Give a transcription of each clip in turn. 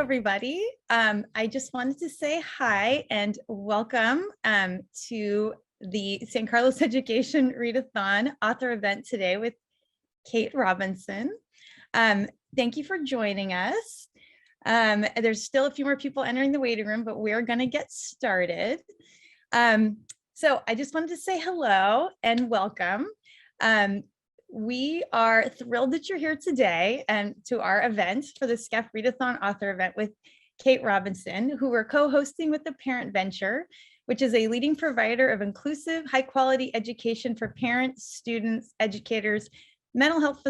everybody. I just wanted to say hi and welcome to the San Carlos Education Readathon author event today with Kate Robinson. Thank you for joining us. There's still a few more people entering the waiting room, but we're going to get started. So I just wanted to say hello and welcome. We are thrilled that you're here today and to our event for the SCEF Readathon author event with Kate Robinson, who we're co-hosting with the Parent Venture, which is a leading provider of inclusive, high-quality education for parents, students, educators, mental health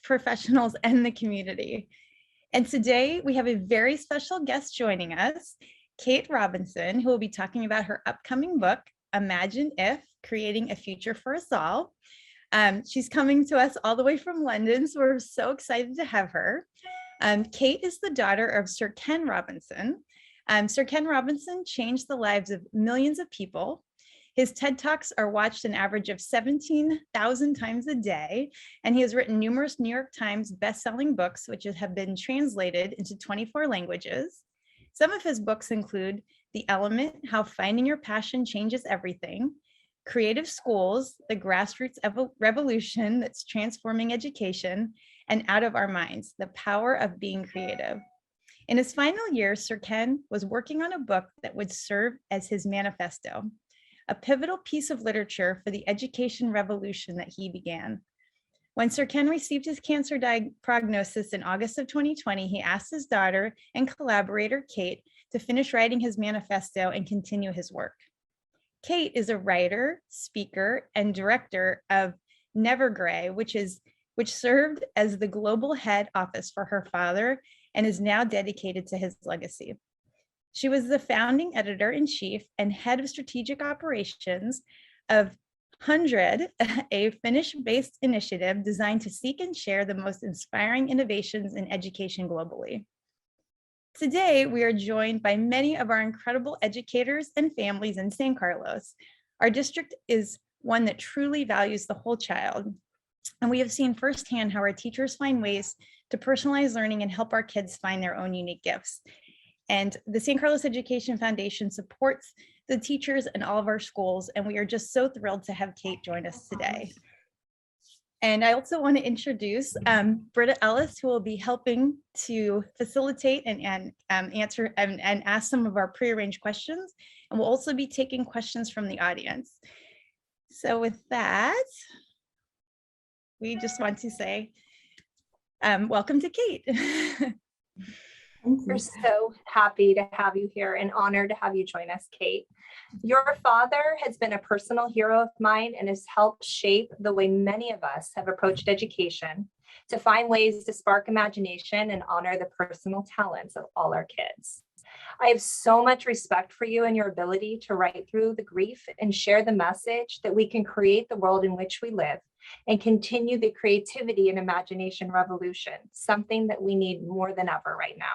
professionals, and the community. And today we have a very special guest joining us, Kate Robinson, who will be talking about her upcoming book, Imagine If, Creating a Future for Us All. She's coming to us all the way from London, so we're so excited to have her. Kate is the daughter of Sir Ken Robinson. Sir Ken Robinson changed the lives of millions of people. His TED Talks are watched an average of 17,000 times a day, and he has written numerous New York Times best-selling books, which have been translated into 24 languages. Some of his books include The Element, How Finding Your Passion Changes Everything, Creative Schools, the Grassroots Revolution That's Transforming Education, and Out of Our Minds, The Power of Being Creative. In his final year, Sir Ken was working on a book that would serve as his manifesto, a pivotal piece of literature for the education revolution that he began. When Sir Ken received his cancer prognosis in August of 2020, he asked his daughter and collaborator, Kate, to finish writing his manifesto and continue his work. Kate is a writer, speaker, and director of Nevergrey, which served as the global head office for her father and is now dedicated to his legacy. She was the founding editor-in-chief and head of strategic operations of 100, a Finnish-based initiative designed to seek and share the most inspiring innovations in education globally. Today, we are joined by many of our incredible educators and families in San Carlos. Our district is one that truly values the whole child, and we have seen firsthand how our teachers find ways to personalize learning and help our kids find their own unique gifts. And the San Carlos Education Foundation supports the teachers in all of our schools, and we are just so thrilled to have Kate join us today. And I also want to introduce Britta Ellis, who will be helping to facilitate and answer and ask some of our prearranged questions. And we'll also be taking questions from the audience. So with that, we just want to say, welcome to Kate. We're so happy to have you here and honored to have you join us, Kate. Your father has been a personal hero of mine and has helped shape the way many of us have approached education to find ways to spark imagination and honor the personal talents of all our kids. I have so much respect for you and your ability to write through the grief and share the message that we can create the world in which we live and continue the creativity and imagination revolution, something that we need more than ever right now.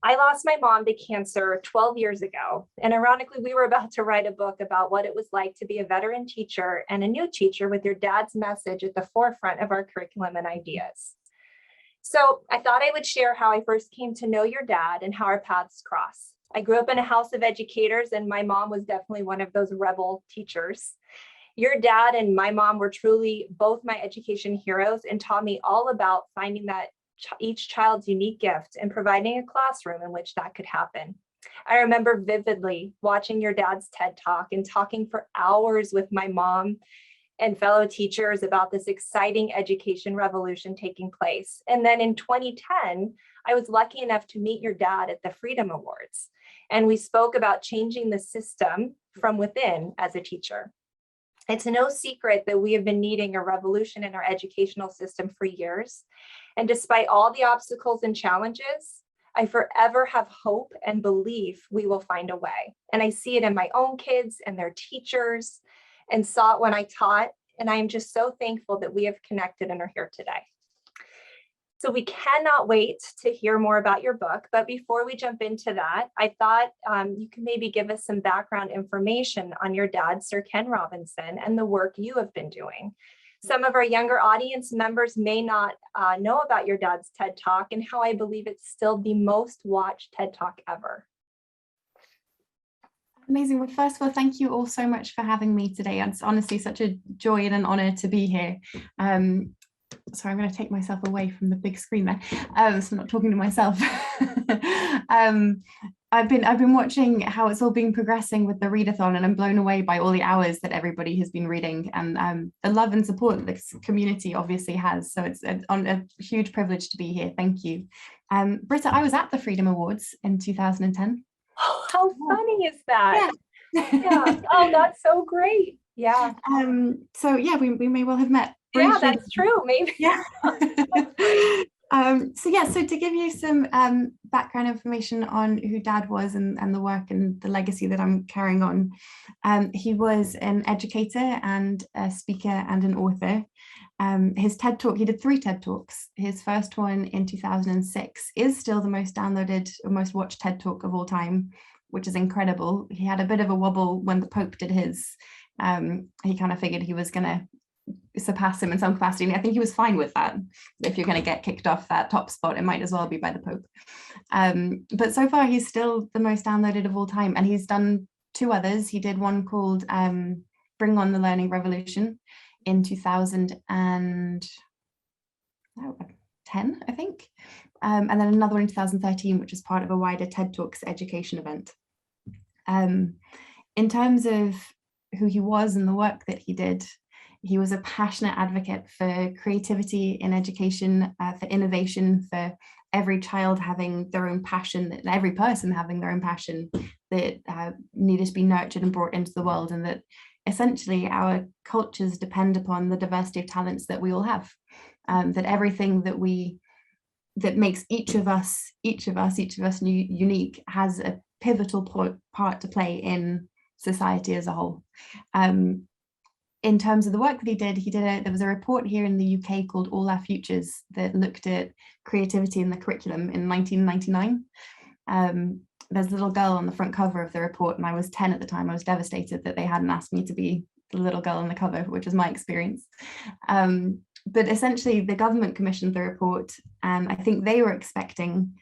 I lost my mom to cancer 12 years ago, and ironically, we were about to write a book about what it was like to be a veteran teacher and a new teacher with your dad's message at the forefront of our curriculum and ideas. So I thought I would share how I first came to know your dad and how our paths crossed. I grew up in a house of educators, and my mom was definitely one of those rebel teachers. Your dad and my mom were truly both my education heroes and taught me all about finding that each child's unique gift and providing a classroom in which that could happen. I remember vividly watching your dad's TED Talk and talking for hours with my mom and fellow teachers about this exciting education revolution taking place. And then in 2010, I was lucky enough to meet your dad at the Freedom Awards. And we spoke about changing the system from within as a teacher. It's no secret that we have been needing a revolution in our educational system for years. And despite all the obstacles and challenges, I forever have hope and belief we will find a way. And I see it in my own kids and their teachers and saw it when I taught. And I am just so thankful that we have connected and are here today. So we cannot wait to hear more about your book. But before we jump into that, I thought you could maybe give us some background information on your dad, Sir Ken Robinson, and the work you have been doing. Some of our younger audience members may not know about your dad's TED Talk and how I believe it's still the most watched TED Talk ever. Amazing. Well, first of all, thank you all so much for having me today. It's honestly such a joy and an honor to be here. Sorry, I'm going to take myself away from the big screen there, so I'm not talking to myself. I've been watching how it's all been progressing with the readathon, and I'm blown away by all the hours that everybody has been reading, and the love and support that this community obviously has. So it's a huge privilege to be here. Thank you. Britta, I was at the Freedom Awards in 2010. Oh, how funny is that? Yeah. Oh, that's so great. Yeah. So yeah, we may well have met. Yeah, that's true. Maybe. Yeah. So to give you some background information on who Dad was and the work and the legacy that I'm carrying on, he was an educator and a speaker and an author. His TED Talk, he did 3 TED Talks. His first one in 2006 is still the most downloaded or most watched TED Talk of all time, which is incredible. He had a bit of a wobble when the Pope did his. He kind of figured he was going to surpass him in some capacity, and I think he was fine with that. If you're going to get kicked off that top spot, it might as well be by the Pope. But so far he's still the most downloaded of all time, and he's done 2 others. He did one called Bring on the Learning Revolution in 2010, I think, and then another one in 2013, which is part of a wider TED Talks education event. In terms of who he was and the work that he did, he was a passionate advocate for creativity in education, for innovation, for every child having their own passion, every person having their own passion that needed to be nurtured and brought into the world, and that essentially our cultures depend upon the diversity of talents that we all have, that everything that makes each of us unique has a pivotal part to play in society as a whole. In terms of the work that he did, there was a report here in the UK called All Our Futures that looked at creativity in the curriculum in 1999. There's a little girl on the front cover of the report, and I was 10 at the time. I was devastated that they hadn't asked me to be the little girl on the cover, which was my experience. But essentially the government commissioned the report, and I think they were expecting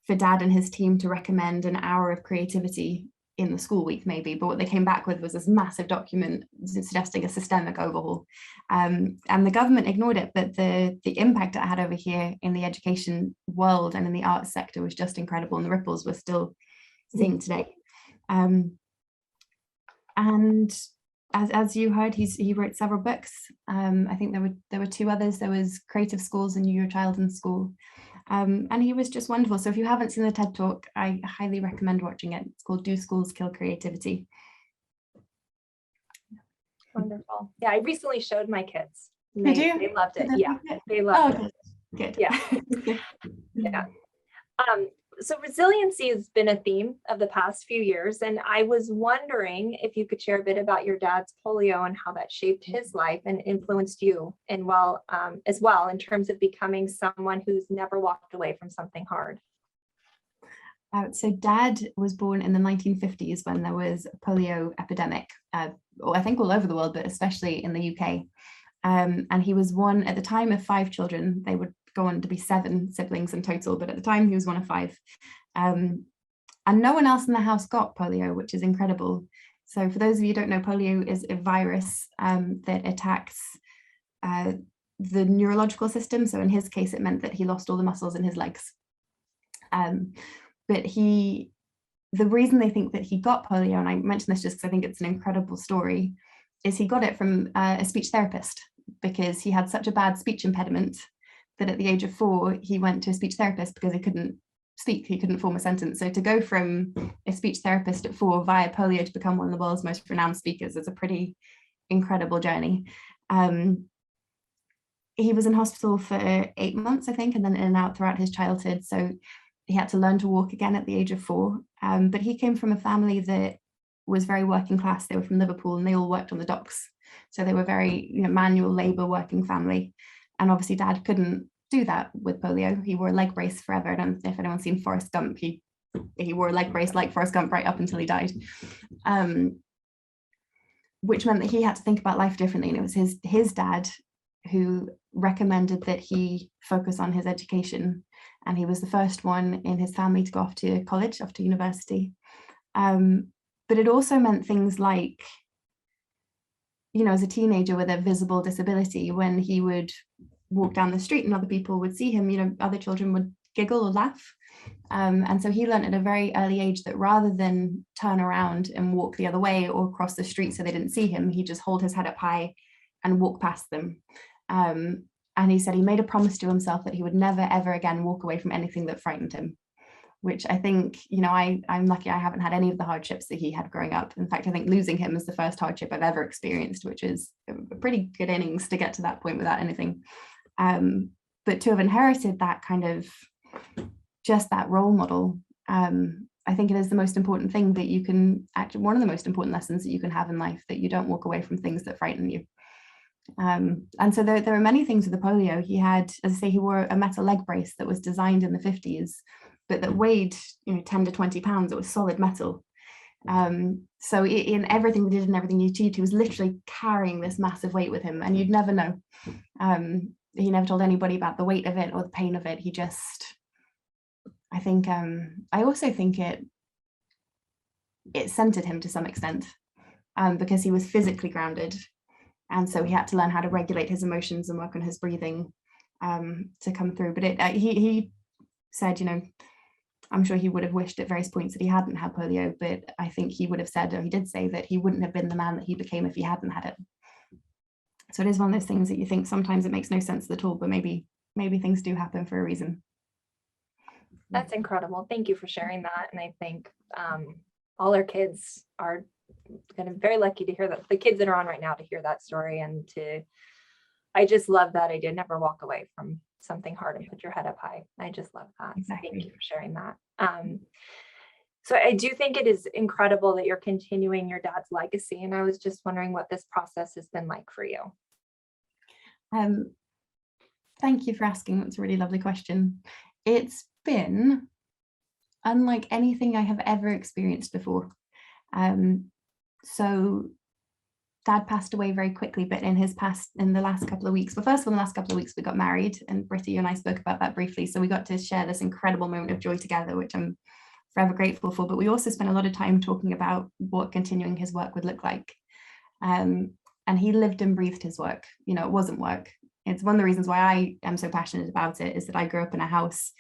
for Dad and his team to recommend an hour of creativity in the school week maybe, but what they came back with was this massive document suggesting a systemic overhaul, and the government ignored it. But the impact it had over here in the education world and in the arts sector was just incredible, and the ripples we're still seeing today. And as you heard, he wrote several books. I think there were 2 others. There was Creative Schools and Your Child in School. And he was just wonderful. So if you haven't seen the TED Talk, I highly recommend watching it. It's called Do Schools Kill Creativity? Wonderful. Yeah, I recently showed my kids. They loved it. Yeah, they loved it. Good. Yeah. Yeah. So resiliency has been a theme of the past few years, and I was wondering if you could share a bit about your dad's polio and how that shaped his life and influenced you, and as well in terms of becoming someone who's never walked away from something hard. So Dad was born in the 1950s when there was a polio epidemic, I think all over the world, but especially in the UK. And he was one at the time of 5 children. They would go on to be 7 siblings in total, but at the time he was one of 5. And no one else in the house got polio, which is incredible. So for those of you who don't know, polio is a virus that attacks the neurological system. So in his case, it meant that he lost all the muscles in his legs. But the reason they think that he got polio, and I mention this just because I think it's an incredible story, is he got it from a speech therapist, because he had such a bad speech impediment that at the age of 4, he went to a speech therapist because he couldn't speak, he couldn't form a sentence. So to go from a speech therapist at 4 via polio to become one of the world's most renowned speakers is a pretty incredible journey. He was in hospital for 8 months, I think, and then in and out throughout his childhood. So he had to learn to walk again at the age of 4. But he came from a family that was very working class. They were from Liverpool and they all worked on the docks. So they were very manual labor working family. And obviously Dad couldn't do that with polio. He wore a leg brace forever. I don't know if anyone's seen Forrest Gump. He wore a leg brace like Forrest Gump right up until he died. which meant that he had to think about life differently. And it was his dad who recommended that he focus on his education. And he was the first one in his family to go off to college, off to university. But it also meant things like, you know, as a teenager with a visible disability, when he would walk down the street and other people would see him, you know, other children would giggle or laugh. And so he learned at a very early age that rather than turn around and walk the other way or cross the street so they didn't see him, he'd just hold his head up high and walk past them. And he said he made a promise to himself that he would never, ever again walk away from anything that frightened him, which I think, you know, I'm lucky I haven't had any of the hardships that he had growing up. In fact, I think losing him is the first hardship I've ever experienced, which is a pretty good innings to get to that point without anything. But to have inherited that kind of, just that role model, I think it is the most important thing that you can, actually one of the most important lessons that you can have in life, that you don't walk away from things that frighten you. And so there are many things with the polio. He had, as I say, he wore a metal leg brace that was designed in the 50s, but that weighed, you know, 10 to 20 pounds. It was solid metal. So in everything he did and everything he achieved, he was literally carrying this massive weight with him, and you'd never know. He never told anybody about the weight of it or the pain of it. He just, I think, I also think it centered him to some extent, because he was physically grounded. And so he had to learn how to regulate his emotions and work on his breathing to come through. But he said, you know, I'm sure he would have wished at various points that he hadn't had polio, but I think he would have said, or he did say, that he wouldn't have been the man that he became if he hadn't had it. So it is one of those things that you think sometimes it makes no sense at all, but maybe things do happen for a reason. That's incredible. Thank you for sharing that. And I think all our kids are kind of very lucky to hear that, the kids that are on right now, to hear that story, and I just love that idea. Never walk away from something hard and put your head up high. I just love that. Exactly. So thank you for sharing that. So I do think it is incredible that you're continuing your dad's legacy. And I was just wondering what this process has been like for you. Thank you for asking. That's a really lovely question. It's been unlike anything I have ever experienced before. So Dad passed away very quickly, but in the last couple of weeks, well, first of all, in the last couple of weeks, we got married, and Britta, you and I spoke about that briefly. So we got to share this incredible moment of joy together, which I'm forever grateful for. But we also spent a lot of time talking about what continuing his work would look like. And he lived and breathed his work. You know, it wasn't work. It's one of the reasons why I am so passionate about it, is that I grew up in a house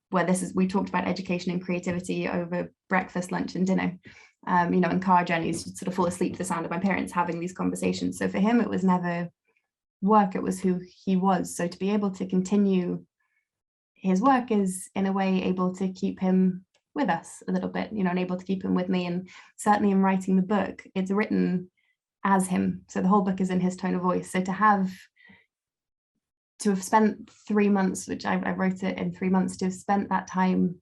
where we talked about education and creativity over breakfast, lunch, and dinner. You know, in car journeys, you'd sort of fall asleep to the sound of my parents having these conversations. So for him, it was never work, it was who he was. So to be able to continue his work is, in a way, able to keep him with us a little bit, you know, and able to keep him with me. And certainly in writing the book, it's written as him. So the whole book is in his tone of voice. So to have spent 3 months, which I wrote it in 3 months, to have spent that time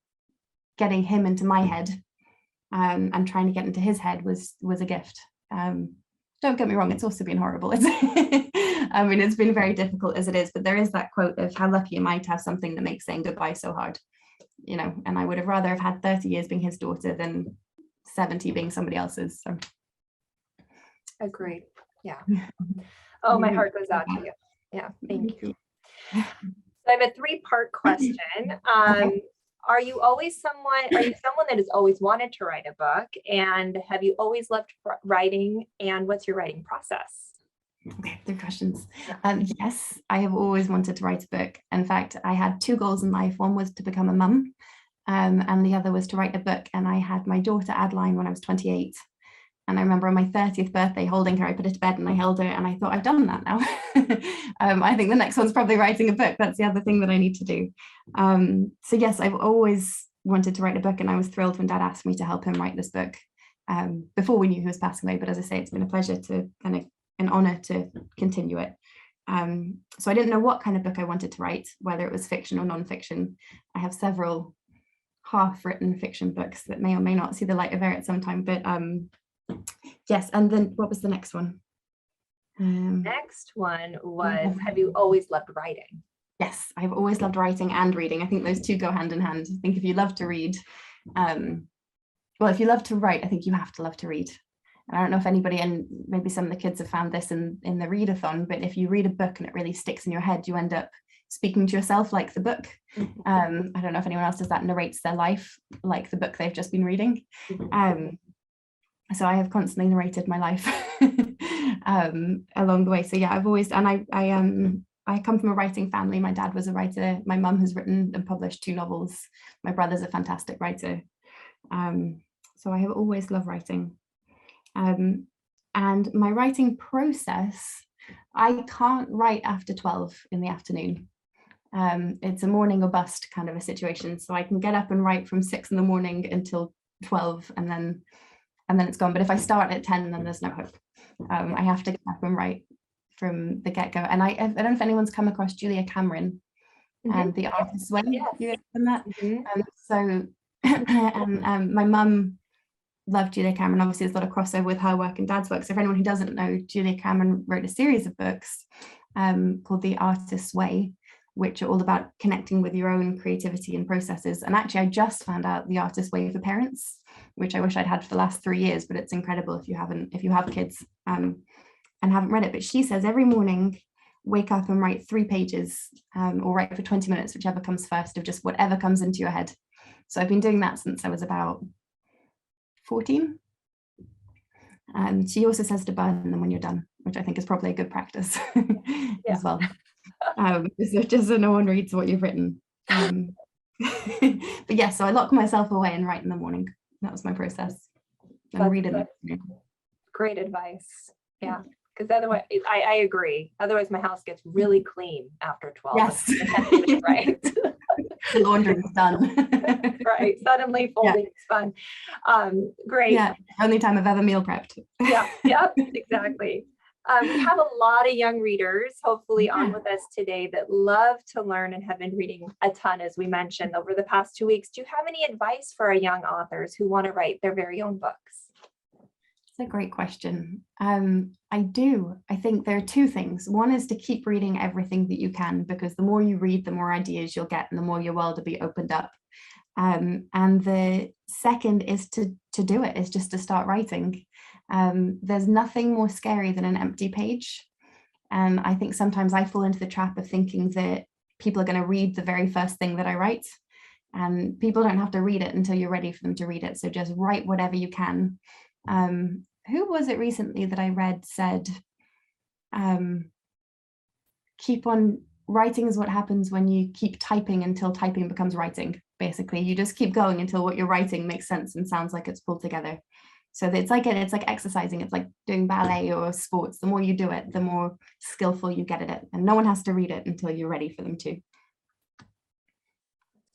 getting him into my head, and trying to get into his head was a gift. Don't get me wrong, it's also been horrible. I mean, it's been very difficult as it is, but there is that quote of how lucky am I to have something that makes saying goodbye so hard, you know, and I would have rather have had 30 years being his daughter than 70 being somebody else's. So. Agreed. Yeah. Oh, my heart goes out to you. Yeah, thank you. So I have a 3-part question. Okay. Are you someone that has always wanted to write a book? And have you always loved writing? And what's your writing process? Okay, 3 questions. Yes, I have always wanted to write a book. In fact, I had 2 goals in life. One was to become a mum, and the other was to write a book. And I had my daughter Adeline when I was 28. And I remember on my 30th birthday holding her, I put her to bed and I held her, and I thought, I've done that now. I think the next one's probably writing a book. That's the other thing that I need to do. So yes, I've always wanted to write a book, and I was thrilled when Dad asked me to help him write this book before we knew he was passing away. But as I say, it's been a pleasure to an honor to continue it. So I didn't know what kind of book I wanted to write, whether it was fiction or nonfiction. I have several half-written fiction books that may or may not see the light of air at some time, but yes. And then what was the next one? Next one was, have you always loved writing? Yes, I've always loved writing and reading. I think those 2 go hand in hand. I think if you love to read, well, if you love to write, I think you have to love to read. And I don't know if anybody, and maybe some of the kids have found this in the readathon, but if you read a book and it really sticks in your head, you end up speaking to yourself like the book. I don't know if anyone else does that, narrates their life like the book they've just been reading. So I have constantly narrated my life along the way. So yeah, I've always, and I come from a writing family. My dad was a writer. My mum has written and published 2 novels. My brother's a fantastic writer. So I have always loved writing. And my writing process, I can't write after 12 in the afternoon. It's a morning or bust kind of a situation. So I can get up and write from 6 in the morning until 12, and then it's gone. But if I start at 10, then there's no hope. I have to get up and write from the get-go. And I don't know if anyone's come across Julia Cameron and The Artist's Way. Yes. You know that? So my mum loved Julia Cameron. Obviously, there's a lot of crossover with her work and Dad's work. So for anyone who doesn't know, Julia Cameron wrote a series of books called The Artist's Way, which are all about connecting with your own creativity and processes. And actually, I just found out The Artist's Way for parents, which I wish I'd had for the last 3 years, but it's incredible if you have kids and haven't read it. But she says every morning, wake up and write 3 pages or write for 20 minutes, whichever comes first, of just whatever comes into your head. So I've been doing that since I was about 14. She also says to burn them when you're done, which I think is probably a good practice as well. Just so no one reads what you've written. But yeah, so I lock myself away and write in the morning. That was my process. And read it. Great advice. Yeah, because otherwise, I agree. Otherwise, my house gets really clean after 12. Yes. Right. The laundry is done. Right. Suddenly folding is fun. Great. Yeah. Only time I've ever meal prepped. Yeah. Exactly. We have a lot of young readers, hopefully on with us today, that love to learn and have been reading a ton, as we mentioned, over the past 2 weeks. Do you have any advice for our young authors who want to write their very own books? It's a great question. I do. I think there are 2 things. One is to keep reading everything that you can, because the more you read, the more ideas you'll get and the more your world will be opened up. And the second is to do it, is just to start writing. There's nothing more scary than an empty page. And I think sometimes I fall into the trap of thinking that people are going to read the very first thing that I write. And people don't have to read it until you're ready for them to read it. So just write whatever you can. Who was it recently that I read said, keep on writing is what happens when you keep typing until typing becomes writing. Basically, you just keep going until what you're writing makes sense and sounds like it's pulled together. So it's like exercising. It's like doing ballet or sports. The more you do it, the more skillful you get at it. And no one has to read it until you're ready for them to.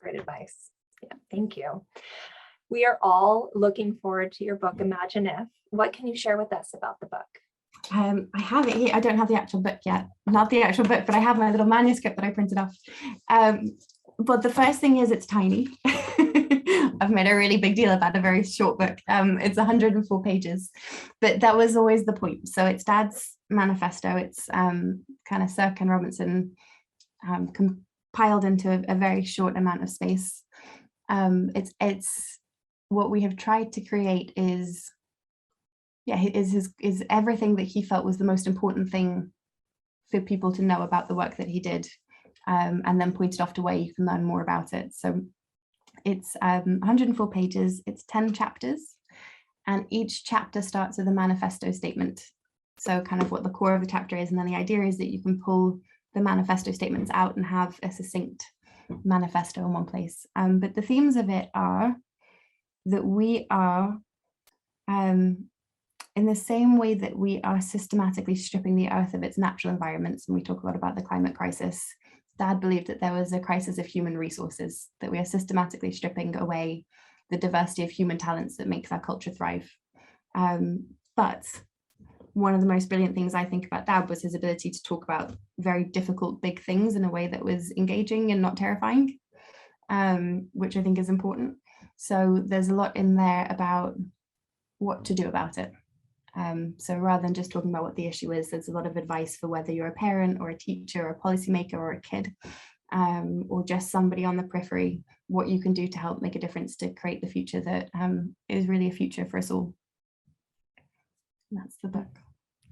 Great advice. Yeah, thank you. We are all looking forward to your book, Imagine If. What can you share with us about the book? I have it here. I don't have the actual book yet. Not the actual book, but I have my little manuscript that I printed off. But the first thing is it's tiny. I've made a really big deal about a very short book. It's 104 pages, but that was always the point. So it's Dad's manifesto. It's kind of Sir Ken Robinson compiled into a very short amount of space. It's what we have tried to create is everything that he felt was the most important thing for people to know about the work that he did, and then pointed off to where you can learn more about it. So it's 104 pages, it's 10 chapters, and each chapter starts with a manifesto statement. So kind of what the core of the chapter is, and then the idea is that you can pull the manifesto statements out and have a succinct manifesto in one place. But the themes of it are that we are, in the same way that we are systematically stripping the earth of its natural environments, and we talk a lot about the climate crisis, Dad believed that there was a crisis of human resources, that we are systematically stripping away the diversity of human talents that makes our culture thrive. But one of the most brilliant things I think about Dad was his ability to talk about very difficult, big things in a way that was engaging and not terrifying, which I think is important. So there's a lot in there about what to do about it. So rather than just talking about what the issue is, there's a lot of advice for whether you're a parent or a teacher or a policymaker or a kid, or just somebody on the periphery, what you can do to help make a difference to create the future that is really a future for us all. That's the book.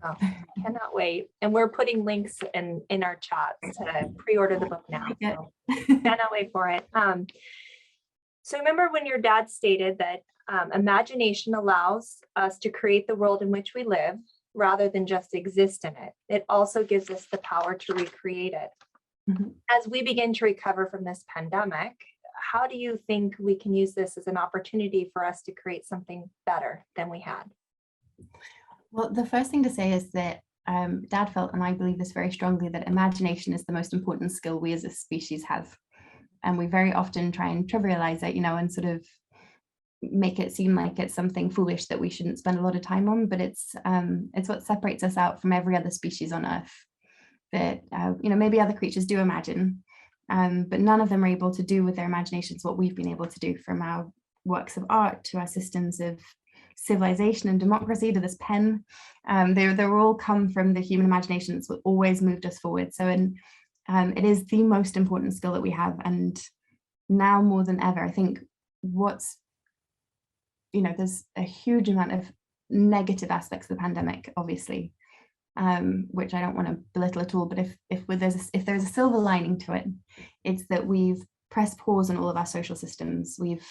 Oh, cannot wait. And we're putting links in our chats to pre-order the book now. So cannot wait for it. So remember when your dad stated that imagination allows us to create the world in which we live rather than just exist in it. It also gives us the power to recreate it. Mm-hmm. As we begin to recover from this pandemic, how do you think we can use this as an opportunity for us to create something better than we had? Well, the first thing to say is that Dad felt, and I believe this very strongly, that imagination is the most important skill we as a species have. And we very often try and trivialize it, and sort of make it seem like it's something foolish that we shouldn't spend a lot of time on, but it's what separates us out from every other species on Earth. That, maybe other creatures do imagine, but none of them are able to do with their imaginations what we've been able to do, from our works of art to our systems of civilization and democracy to this pen. They're all come from the human imagination that's what always moved us forward. So it is the most important skill that we have. And now more than ever, I think there's a huge amount of negative aspects of the pandemic, obviously, which I don't want to belittle at all. But if there's a silver lining to it, it's that we've pressed pause on all of our social systems. We've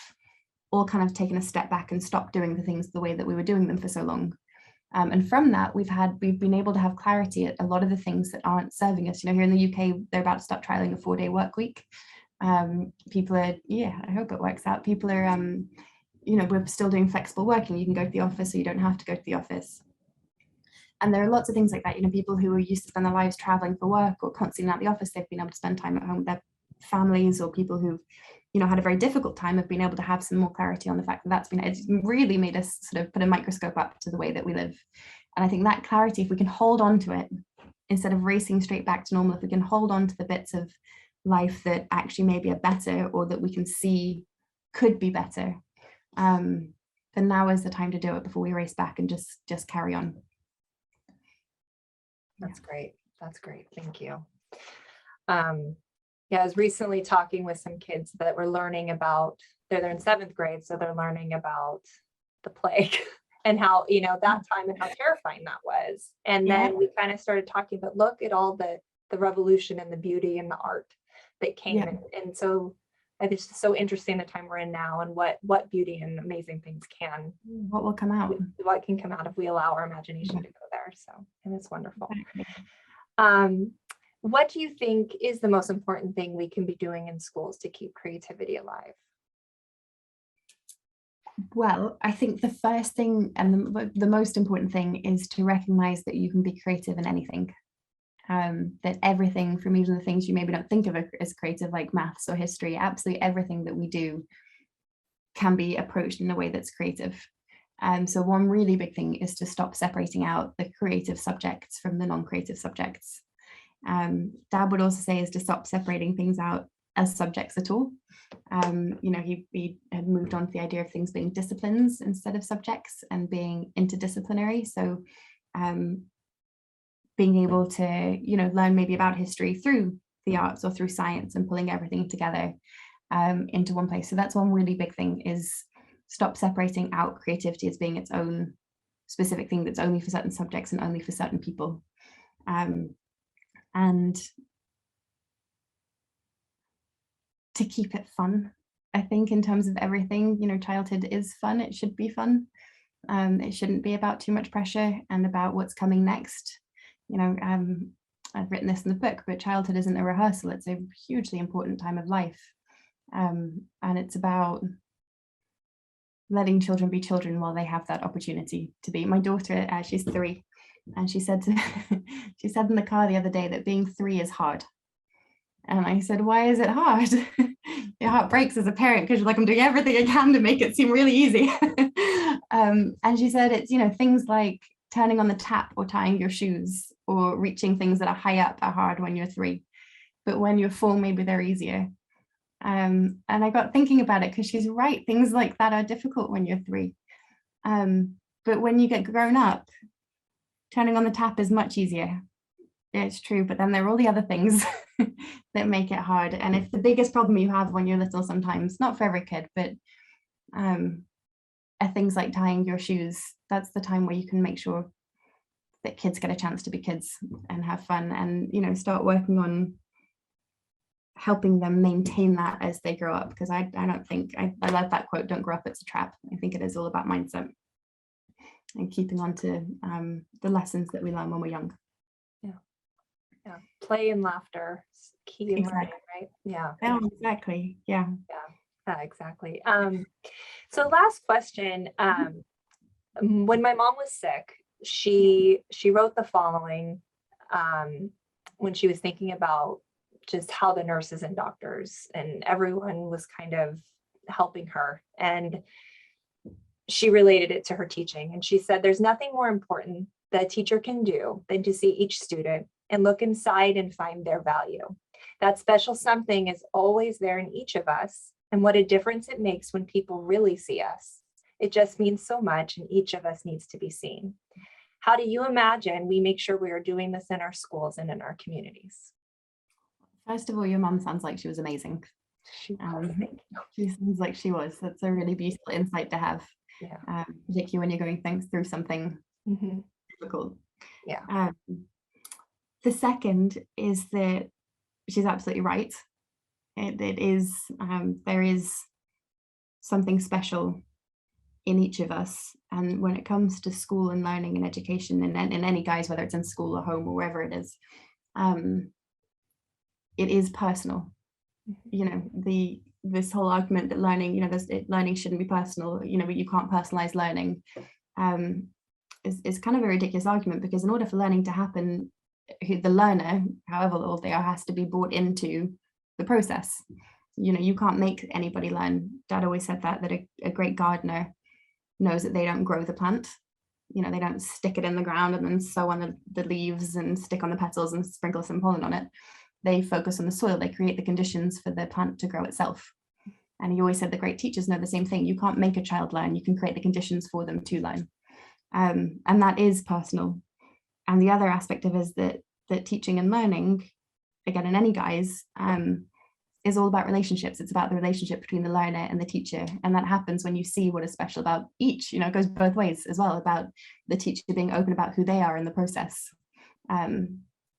all kind of taken a step back and stopped doing the things the way that we were doing them for so long. And from that, we've been able to have clarity at a lot of the things that aren't serving us. Here in the UK, they're about to start trialing a 4-day work week. People are, I hope it works out. People are, we're still doing flexible working. You can go to the office, so you don't have to go to the office. And there are lots of things like that. People who are used to spend their lives traveling for work or constantly at the office, they've been able to spend time at home with their families, or people who've had a very difficult time have been able to have some more clarity on the fact that it's really made us sort of put a microscope up to the way that we live. And I think that clarity, if we can hold on to it, instead of racing straight back to normal, if we can hold on to the bits of life that actually maybe are better, or that we can see could be better, then now is the time to do it before we race back and just carry on. That's great. That's great. Thank you. I was recently talking with some kids that were learning about, they're in 7th grade, so they're learning about the plague and how, that time and how terrifying that was. And then we kind of started talking about, look at all the revolution and the beauty and the art that came. And so it's just so interesting the time we're in now, and what beauty and amazing things what will come out, what can come out if we allow our imagination to go there. So, and it's wonderful. What do you think is the most important thing we can be doing in schools to keep creativity alive? Well, I think the first thing and the most important thing is to recognize that you can be creative in anything. That everything, from even the things you maybe don't think of as creative, like maths or history, absolutely everything that we do can be approached in a way that's creative. So one really big thing is to stop separating out the creative subjects from the non-creative subjects. Dad would also say is to stop separating things out as subjects at all. He had moved on to the idea of things being disciplines instead of subjects, and being interdisciplinary. So being able to, learn maybe about history through the arts or through science, and pulling everything together into one place. So that's one really big thing, is stop separating out creativity as being its own specific thing that's only for certain subjects and only for certain people. And to keep it fun, I think, in terms of everything, childhood is fun. It should be fun. It shouldn't be about too much pressure and about what's coming next. I've written this in the book, but childhood isn't a rehearsal. It's a hugely important time of life. And it's about letting children be children while they have that opportunity to be. My daughter, she's 3, and she said she said in the car the other day that being 3 is hard. And I said, why is it hard? Your heart breaks as a parent, because you're like, I'm doing everything I can to make it seem really easy. And she said it's, things like turning on the tap or tying your shoes or reaching things that are high up are hard when you're 3. But when you're 4, maybe they're easier. And I got thinking about it, because she's right. Things like that are difficult when you're 3. But when you get grown up, turning on the tap is much easier. It's true, but then there are all the other things that make it hard. And if the biggest problem you have when you're little, sometimes, not for every kid, but are things like tying your shoes, that's the time where you can make sure that kids get a chance to be kids and have fun, and start working on helping them maintain that as they grow up. Because I don't think, I love that quote, don't grow up, it's a trap. I think it is all about mindset and keeping on to the lessons that we learn when we're young. Yeah, play and laughter is key in learning, right? Yeah. Oh, exactly. Yeah. Exactly. So last question. When my mom was sick, she wrote the following when she was thinking about just how the nurses and doctors and everyone was kind of helping her. And she related it to her teaching. And she said, there's nothing more important that a teacher can do than to see each student and look inside and find their value. That special something is always there in each of us. And what a difference it makes when people really see us. It just means so much, and each of us needs to be seen. How do you imagine we make sure we are doing this in our schools and in our communities? First of all, your mom sounds like she was amazing. She sounds like she was. That's a really beautiful insight to have, particularly when you're going through something difficult. Yeah. The second is that she's absolutely right. It is, there is something special in each of us. And when it comes to school and learning and education in any guise, whether it's in school or home or wherever it is personal. This whole argument that learning, learning shouldn't be personal, you can't personalize learning, is kind of a ridiculous argument, because in order for learning to happen, the learner, however old they are, has to be brought into the process. You can't make anybody learn. Dad always said that a great gardener knows that they don't grow the plant. They don't stick it in the ground and then sow on the leaves and stick on the petals and sprinkle some pollen on it. They focus on the soil. They create the conditions for the plant to grow itself. And he always said the great teachers know the same thing. You can't make a child learn. You can create the conditions for them to learn. And that is personal. And the other aspect of it is that teaching and learning, again, in any guise, is all about relationships. It's about the relationship between the learner and the teacher. And that happens when you see what is special about each. It goes both ways as well, about the teacher being open about who they are in the process.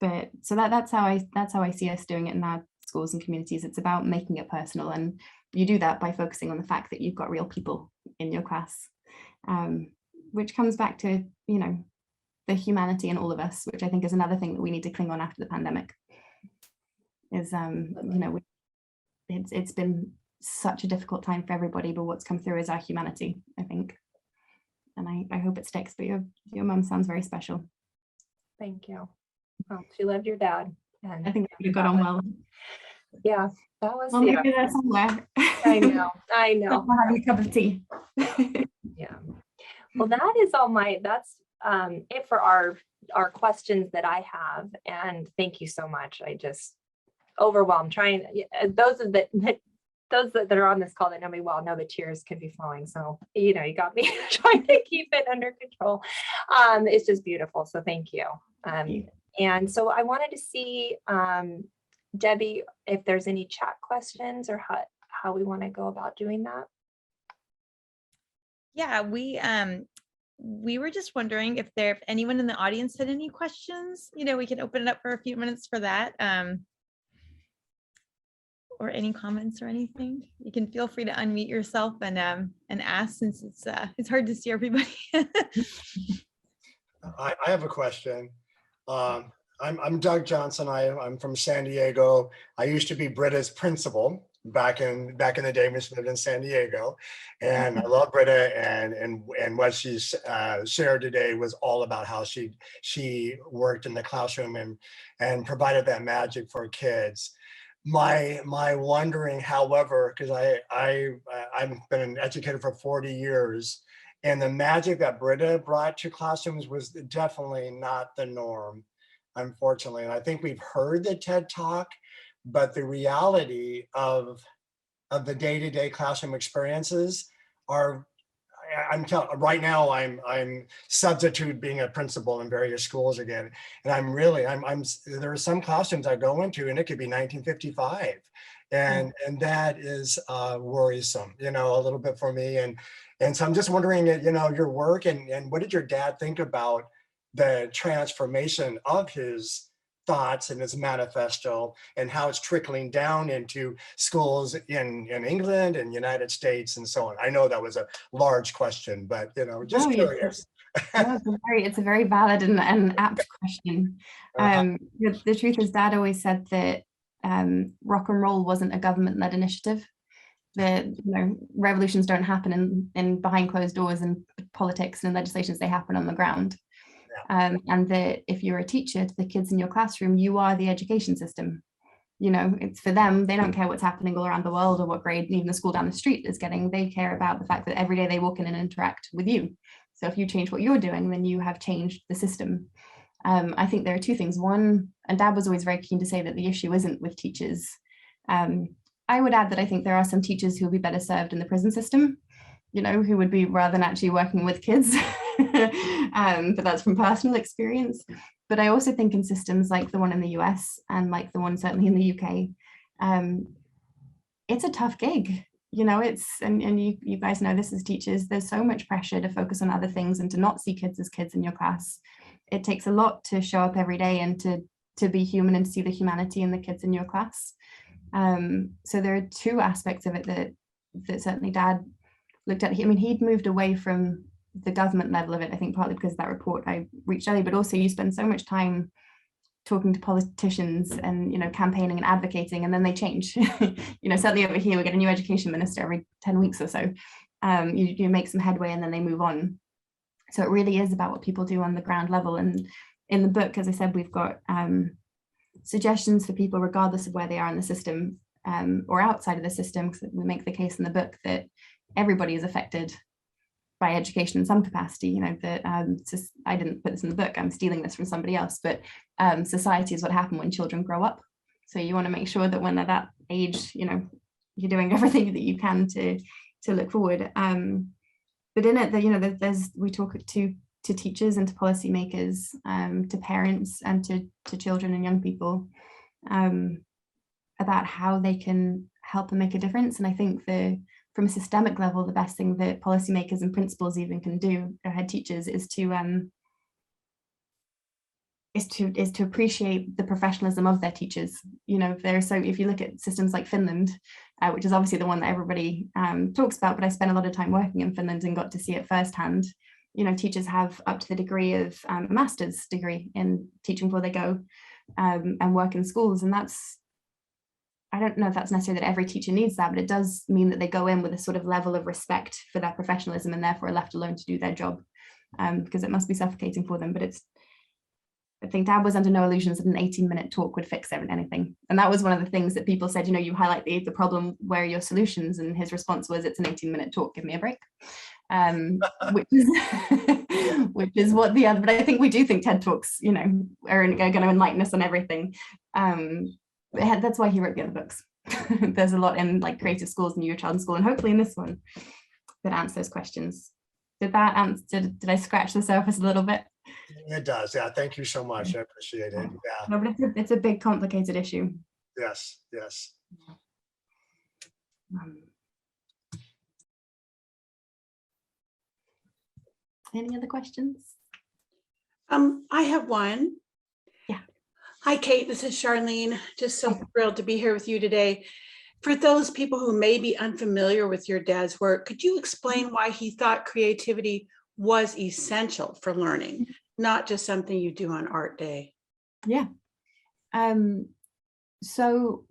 But so that's how I see us doing it in our schools and communities. It's about making it personal, and you do that by focusing on the fact that you've got real people in your class, which comes back to the humanity in all of us, which I think is another thing that we need to cling on after the pandemic. Is it's been such a difficult time for everybody, but what's come through is our humanity, I think, and I hope it sticks. But your mum sounds very special. Thank you. Well, she loved your dad, and I think we got on well. Yeah, that was. Well, maybe there somewhere. I know. We'll have a cup of tea. Yeah. Well, that's it for our questions that I have, and thank you so much. I just overwhelmed those that are on this call that know me well know the tears can be flowing. So, you got me trying to keep it under control. It's just beautiful. So thank you. And so I wanted to see, Debbie, if there's any chat questions or how we want to go about doing that. Yeah, we were just wondering if anyone in the audience had any questions. We can open it up for a few minutes for that. Or any comments or anything. You can feel free to unmute yourself and ask, since it's hard to see everybody. I have a question. I'm Doug Johnson. I'm from San Diego. I used to be Britta's principal back in the day when she lived in San Diego, and I love Britta, and what she's shared today was all about how she worked in the classroom and provided that magic for kids. My wondering, however, because I've been an educator for 40 years, and the magic that Britta brought to classrooms was definitely not the norm, unfortunately. And I think we've heard the TED Talk, but the reality of the day-to-day classroom experiences are, right now I'm substitute being a principal in various schools again, and there are some classrooms I go into and it could be 1955, and that is worrisome, a little bit for me, and so I'm just wondering, your work and what did your dad think about the transformation of his thoughts and his manifesto and how it's trickling down into schools in England and United States and so on? I know that was a large question, but just curious. No, it's a very valid and apt question. The truth is, Dad always said that rock and roll wasn't a government-led initiative. That revolutions don't happen in behind closed doors and politics and legislations, they happen on the ground. And that if you're a teacher to the kids in your classroom, you are the education system. It's for them, they don't care what's happening all around the world or what grade even the school down the street is getting. They care about the fact that every day they walk in and interact with you. So if you change what you're doing, then you have changed the system. I think there are two things. One, and Dad was always very keen to say that the issue isn't with teachers. I would add that I think there are some teachers who will be better served in the prison system, who would be rather than actually working with kids. But that's from personal experience. But I also think in systems like the one in the US and like the one certainly in the UK, it's a tough gig. And you guys know this as teachers, there's so much pressure to focus on other things and to not see kids as kids in your class. It takes a lot to show up every day and to be human and to see the humanity in the kids in your class. So there are two aspects of it that certainly Dad looked at. He'd moved away from the government level of it, I think partly because of that report I reached earlier, but also you spend so much time talking to politicians and campaigning and advocating, and then they change. Certainly over here we get a new education minister every 10 weeks or so. You make some headway and then they move on. So it really is about what people do on the ground level. And in the book, as I said, we've got suggestions for people regardless of where they are in the system or outside of the system, because we make the case in the book that everybody is affected by education in some capacity. I didn't put this in the book, I'm stealing this from somebody else, but society is what happens when children grow up. So you want to make sure that when they're that age, you're doing everything that you can to look forward. But in it, we talk to teachers and to policymakers, to parents and to children and young people about how they can help and make a difference. And I think from a systemic level, the best thing that policymakers and principals even can do, or head teachers, is to appreciate the professionalism of their teachers. If you look at systems like Finland, which is obviously the one that everybody talks about, but I spent a lot of time working in Finland and got to see it firsthand. Teachers have up to the degree of a master's degree in teaching before they go and work in schools. And I don't know if that's necessarily that every teacher needs that, but it does mean that they go in with a sort of level of respect for their professionalism and therefore are left alone to do their job, because it must be suffocating for them. But I think Dad was under no illusions that an 18-minute talk would fix anything. And that was one of the things that people said, you highlight the problem, where are your solutions? And his response was, it's an 18-minute talk, give me a break. Which is what but I think we do think TED Talks, are going to enlighten us on everything. That's why he wrote the other books. There's a lot in like creative schools and your child in school, and hopefully in this one that answer those questions. Did I scratch the surface a little bit? It does. Yeah. Thank you so much. I appreciate it. Yeah. No, but it's a big, complicated issue. Yes. Any other questions? I have one. Yeah. Hi, Kate. This is Charlene. Just so thrilled to be here with you today. For those people who may be unfamiliar with your dad's work, could you explain why he thought creativity was essential for learning, not just something you do on art day? Yeah. So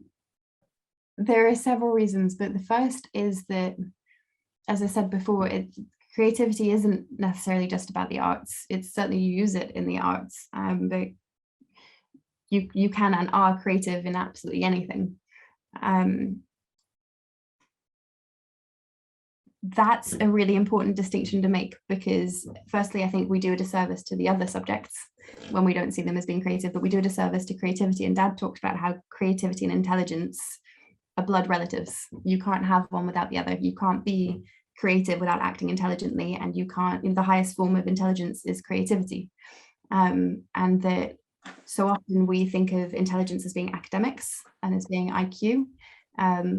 there are several reasons, but the first is that, as I said before, creativity isn't necessarily just about the arts. It's certainly you use it in the arts, but you can and are creative in absolutely anything. That's a really important distinction to make, because firstly, I think we do a disservice to the other subjects when we don't see them as being creative, but we do a disservice to creativity. And Dad talked about how creativity and intelligence are blood relatives. You can't have one without the other. You can't be creative without acting intelligently, and you can't, in the highest form of intelligence is creativity. And that so often we think of intelligence as being academics and as being IQ,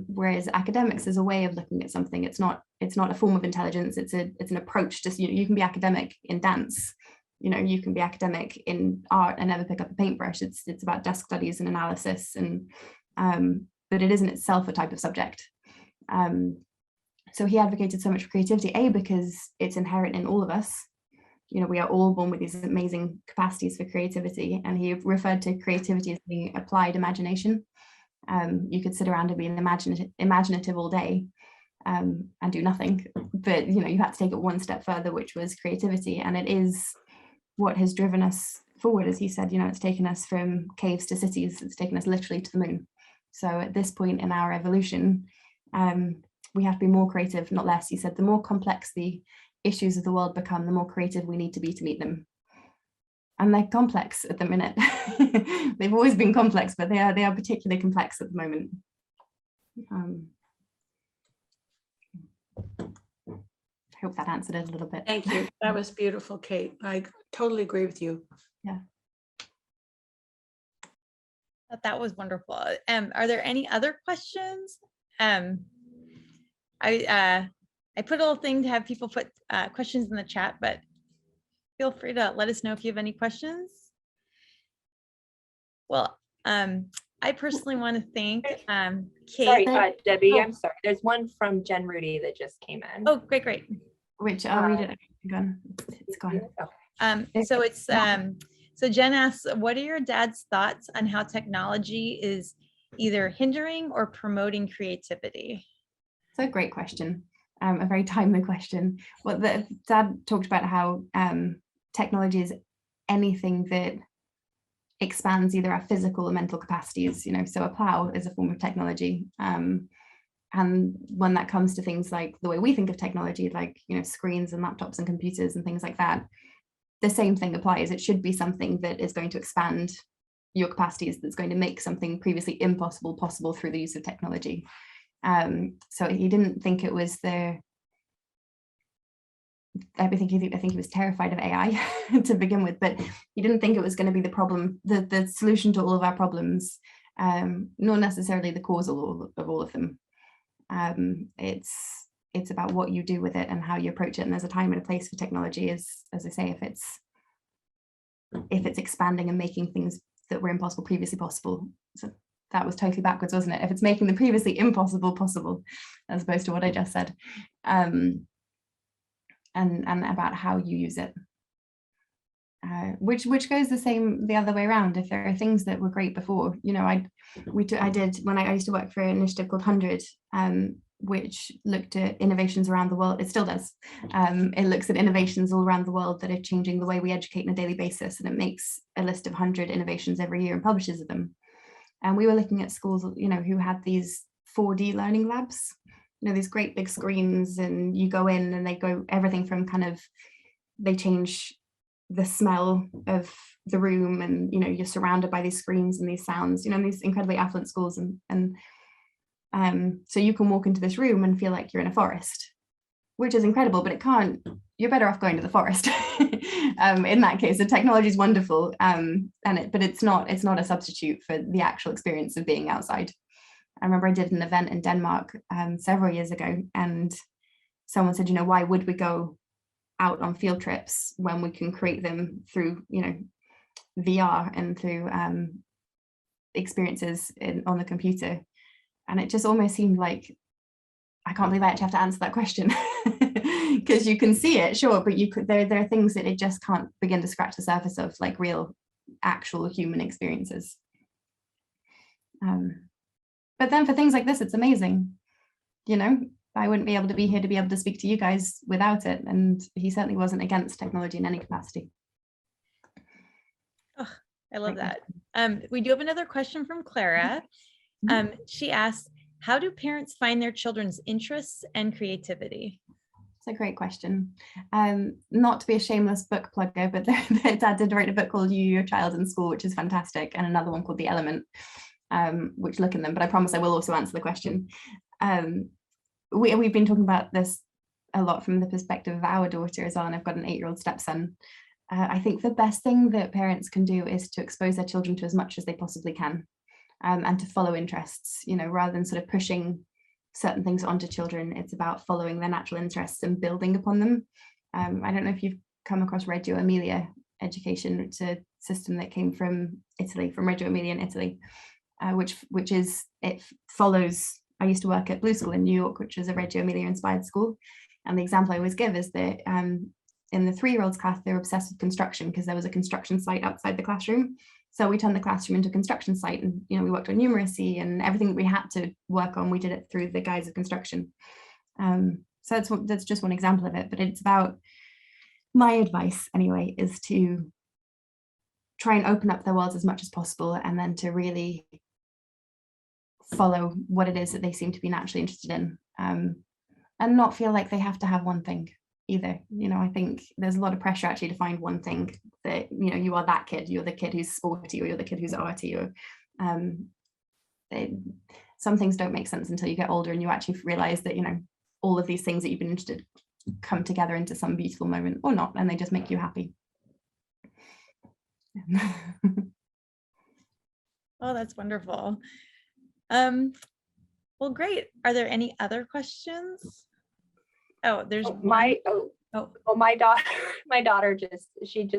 whereas academics is a way of looking at something. It's not a form of intelligence. It's an approach. Just you can be academic in dance, You can be academic in art and never pick up a paintbrush. It's about desk studies and analysis, and but it isn't itself a type of subject. So he advocated so much for creativity, because it's inherent in all of us. We are all born with these amazing capacities for creativity, and he referred to creativity as being applied imagination. You could sit around and be imaginative all day and do nothing, but you had to take it one step further, which was creativity, and it is what has driven us forward. As he said, it's taken us from caves to cities. It's taken us literally to the moon. So at this point in our evolution, we have to be more creative, not less. He said the more complex the issues of the world become, the more creative we need to be to meet them. And they're complex at the minute. They've always been complex, but they are particularly complex at the moment. I hope that answered it a little bit. Thank you. That was beautiful, Kate. I totally agree with you. Yeah. That was wonderful. Are there any other questions? I put a little thing to have people put questions in the chat, but feel free to let us know if you have any questions. Well, I personally want to thank Kate. Sorry, Debbie, I'm sorry. There's one from Jen Rudy that just came in. Oh, great. Which I'll read it. It's gone. So it's so Jen asks, what are your dad's thoughts on how technology is either hindering or promoting creativity? It's a great question, a very timely question. Well, Dad talked about how technology is anything that expands either our physical or mental capacities, so a plow is a form of technology. And when that comes to things like the way we think of technology, like, screens and laptops and computers and things like that, the same thing applies. It should be something that is going to expand your capacities, that's going to make something previously impossible possible through the use of technology. So he didn't think it was I think he was terrified of AI to begin with, but he didn't think it was going to be the problem, the solution to all of our problems, nor necessarily the cause of all of them. It's about what you do with it and how you approach it. And there's a time and a place for technology, as I say, if it's expanding and making things that were impossible previously possible. So that was totally backwards, wasn't it? If it's making the previously impossible possible, as opposed to what I just said. And about how you use it, which goes the other way around. If there are things that were great before, I did when I used to work for an initiative called 100, which looked at innovations around the world. It still does. It looks at innovations all around the world that are changing the way we educate on a daily basis, and it makes a list of 100 innovations every year and publishes them. And we were looking at schools, who had these 4D learning labs. These great big screens, and you go in and they go everything from they change the smell of the room, and you're surrounded by these screens and these sounds, these incredibly affluent schools, and so you can walk into this room and feel like you're in a forest, which is incredible, but you're better off going to the forest. In that case, the technology is wonderful, but it's not a substitute for the actual experience of being outside. I remember I did an event in Denmark several years ago, and someone said, why would we go out on field trips when we can create them through, VR and through experiences on the computer? And it just almost seemed like, I can't believe I actually have to answer that question, because you can see it, sure, but there are things that it just can't begin to scratch the surface of, like real, actual human experiences. But then for things like this, it's amazing. I wouldn't be able to be here to be able to speak to you guys without it. And he certainly wasn't against technology in any capacity. Oh, I love that. We do have another question from Clara. She asks, how do parents find their children's interests and creativity? It's a great question. Not to be a shameless book plugger, but Dad did write a book called You, Your Child in School, which is fantastic, and another one called The Element, which look in them, but I promise I will also answer the question. We've been talking about this a lot from the perspective of our daughter as well, and I've got an 8-year-old stepson. I think the best thing that parents can do is to expose their children to as much as they possibly can, and to follow interests, rather than sort of pushing certain things onto children. It's about following their natural interests and building upon them. I don't know if you've come across Reggio Emilia, education. It's a system that came from Italy, from Reggio Emilia in Italy, which is, it follows, I used to work at Blue School in New York, which was a Reggio Emilia inspired school. And the example I always give is that in the 3-year-olds class, they were obsessed with construction because there was a construction site outside the classroom. So we turned the classroom into a construction site, and we worked on numeracy, and everything that we had to work on, we did it through the guise of construction. So that's just one example of it, but it's about, my advice anyway, is to try and open up their worlds as much as possible, and then to really follow what it is that they seem to be naturally interested in, and not feel like they have to have one thing either. I think there's a lot of pressure actually to find one thing that, you are that kid, you're the kid who's sporty, or you're the kid who's arty, or some things don't make sense until you get older and you actually realize that, all of these things that you've been interested come together into some beautiful moment, or not, and they just make you happy. Oh, that's wonderful. Well, great. Are there any other questions? Oh, there's my daughter just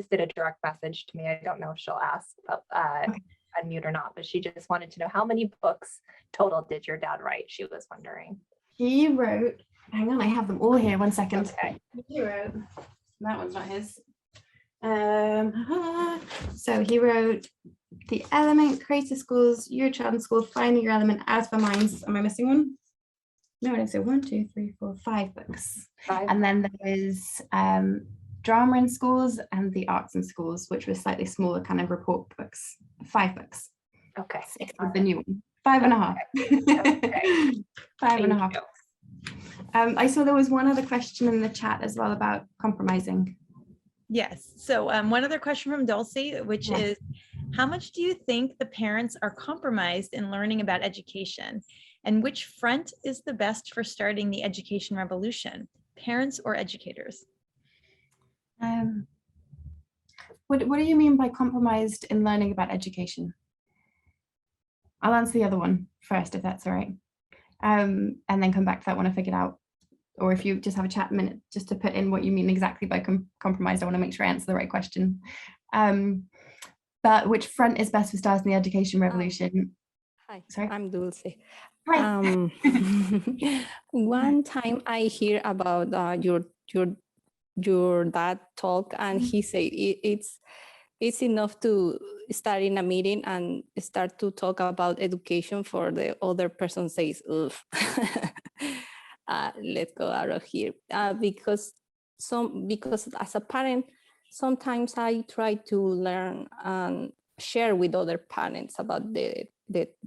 did a direct message to me. I don't know if she'll ask unmute or not, but she just wanted to know, how many books total did your dad write? She was wondering. He wrote, hang on, I have them all here, one second. Okay. He wrote, that one's not his. So he wrote The Element, Creative Schools, Your Child in School, Finding Your Element, As for Minds. Am I missing one? No, I didn't say 1, 2, 3, 4, 5 books. 5. And then there is Drama in Schools and The Arts in Schools, which was slightly smaller kind of report books. 5 books. Okay. 6 is the new one. 5.5. Okay. 5.5. I saw there was one other question in the chat as well about compromising. Yes. So one other question from Dulcie, which is, how much do you think the parents are compromised in learning about education? And which front is the best for starting the education revolution, parents or educators? What do you mean by compromised in learning about education? I'll answer the other one first, if that's all right. And then come back to that one if I get out. Or if you just have a chat minute just to put in what you mean exactly by compromised. I want to make sure I answer the right question. But which front is best for starting the education revolution? Hi, Sorry? I'm Dulce. Hi. One time I hear about your dad talk, and he said it's enough to start in a meeting and start to talk about education for the other person says, oof. Let's go out of here, because as a parent, sometimes I try to learn and share with other parents about the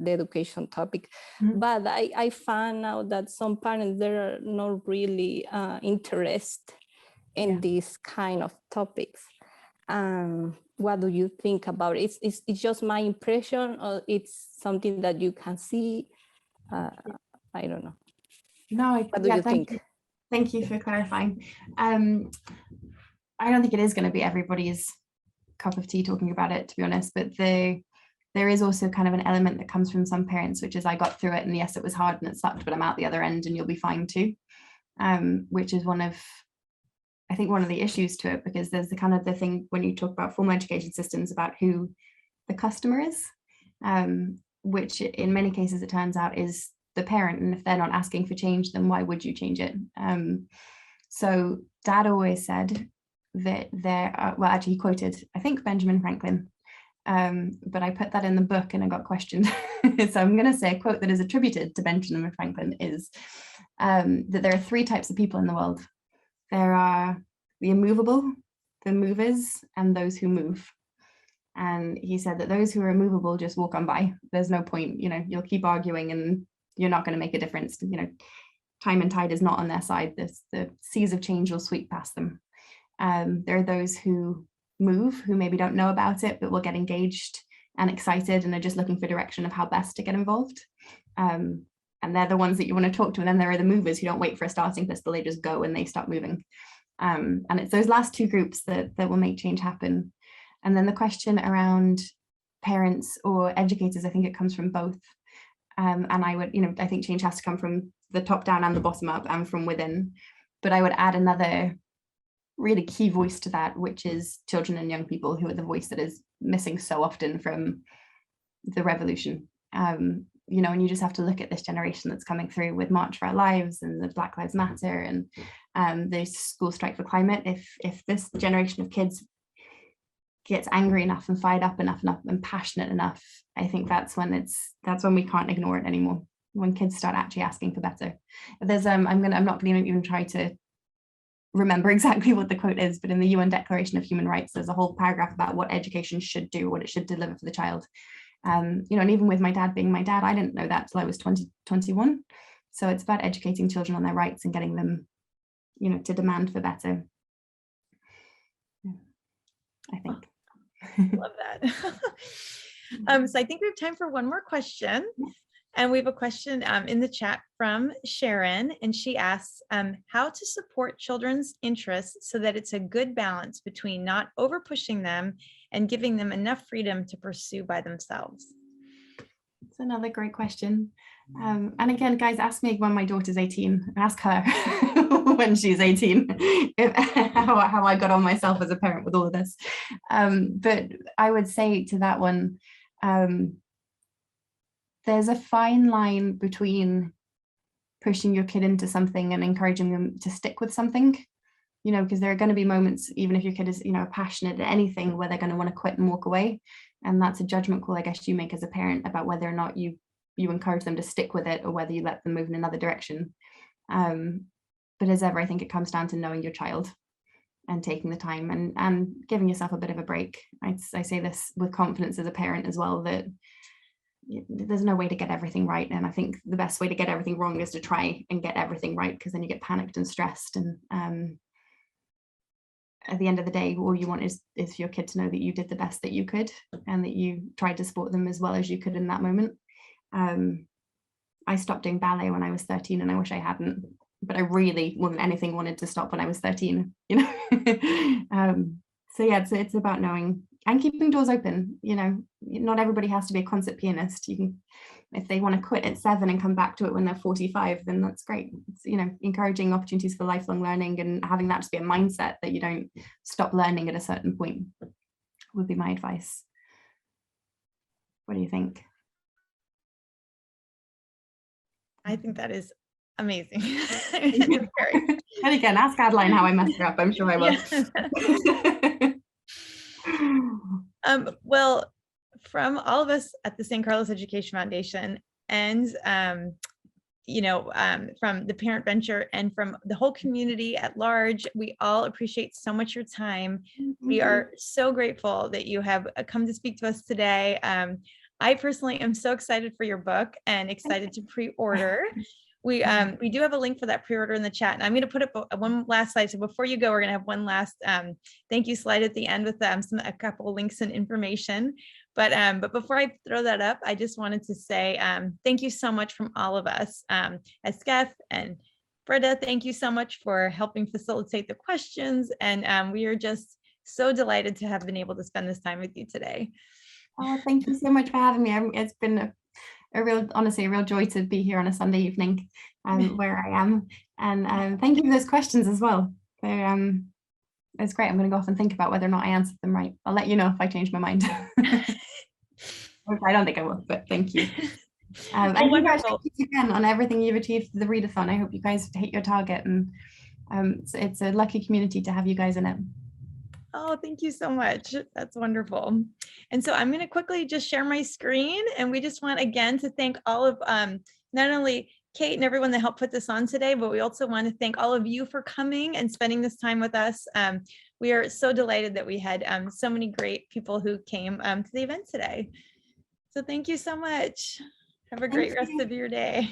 education topic, but I found out that some parents, they're not really interested in these kind of topics. What do you think about it? It's just my impression, or it's something that you can see? I don't know. No, What do you think? Thank you for clarifying. I don't think it is going to be everybody's cup of tea talking about it, to be honest, but there is also kind of an element that comes from some parents, which is, I got through it, and yes, it was hard and it sucked, but I'm out the other end and you'll be fine too, which is one of the issues to it, because there's the thing when you talk about formal education systems about who the customer is, which in many cases it turns out is the parent, and if they're not asking for change, then why would you change it? So Dad always said that there are, well, actually he quoted, I think, Benjamin Franklin, but I put that in the book and I got questioned. So I'm going to say a quote that is attributed to Benjamin Franklin is that there are 3 types of people in the world. There are the immovable, the movers, and those who move. And he said that those who are immovable just walk on by. There's no point, you'll keep arguing and you're not going to make a difference. Time and tide is not on their side. The seas of change will sweep past them. There are those who move, who maybe don't know about it, but will get engaged and excited and are just looking for direction of how best to get involved. And they're the ones that you want to talk to. And then there are the movers who don't wait for a starting pistol, they just go and they start moving. And it's those last 2 groups that will make change happen. And then the question around parents or educators, I think it comes from both. And I think change has to come from the top down and the bottom up and from within. But I would add another really key voice to that, which is children and young people, who are the voice that is missing so often from the revolution. You know, and you just have to look at this generation that's coming through with March for Our Lives and the Black Lives Matter and the school strike for climate. If this generation of kids gets angry enough and fired up enough and passionate enough, I think that's when we can't ignore it anymore. When kids start actually asking for better. There's I'm not going to even try to remember exactly what the quote is, but in the UN Declaration of Human Rights, there's a whole paragraph about what education should do, what it should deliver for the child. You know, and even with my dad being my dad, I didn't know that till I was 21. So it's about educating children on their rights and getting them, you know, to demand for better. I think. Love that. So I think we have time for one more question. And we have a question in the chat from Sharon, and she asks how to support children's interests so that it's a good balance between not over pushing them and giving them enough freedom to pursue by themselves. It's another great question. And again, guys, ask me when my daughter's 18, ask her when she's 18, how I got on myself as a parent with all of this. But I would say to that one, there's a fine line between pushing your kid into something and encouraging them to stick with something, you know, because there are going to be moments, even if your kid is, you know, passionate at anything, where they're going to want to quit and walk away. And that's a judgment call, I guess, you make as a parent about whether or not you encourage them to stick with it or whether you let them move in another direction. But as ever, I think it comes down to knowing your child and taking the time and giving yourself a bit of a break. I say this with confidence as a parent as well, that there's no way to get everything right. And I think the best way to get everything wrong is to try and get everything right, because then you get panicked and stressed. And at the end of the day, all you want is for your kid to know that you did the best that you could and that you tried to support them as well as you could in that moment. I stopped doing ballet when I was 13, and I wish I hadn't, but I really more than anything wanted to stop when I was 13, you know. So yeah, it's about knowing and keeping doors open. You know, not everybody has to be a concert pianist. You can, if they want to quit at 7 and come back to it when they're 45, then that's great. It's, you know, encouraging opportunities for lifelong learning and having that just be a mindset that you don't stop learning at a certain point would be my advice. What do you think? I think that is amazing. And again, ask Adeline how I messed her up. I'm sure I will. Yeah. Well, from all of us at the San Carlos Education Foundation, and you know, from the Parent Venture and from the whole community at large, we all appreciate so much your time. We are so grateful that you have come to speak to us today. I personally am so excited for your book and excited to pre-order. We do have a link for that pre-order in the chat, and I'm going to put up one last slide. So before you go, we're going to have one last thank you slide at the end with a couple of links and information. But before I throw that up, I just wanted to say thank you so much from all of us. As Skeff and Britta, thank you so much for helping facilitate the questions, and we are just so delighted to have been able to spend this time with you today. Oh, thank you so much for having me. It's been honestly a real joy to be here on a Sunday evening where I am. And thank you for those questions as well. It's great. I'm going to go off and think about whether or not I answered them right. I'll let you know if I change my mind. I don't think I will, but thank you. And congratulations again on everything you've achieved for the readathon. I hope you guys hit your target, and it's a lucky community to have you guys in it. Oh, thank you so much. That's wonderful. And so I'm going to quickly just share my screen, and we just want again to thank all of not only Kate and everyone that helped put this on today, but we also want to thank all of you for coming and spending this time with us. We are so delighted that we had so many great people who came to the event today. So thank you so much. Have a great rest of your day.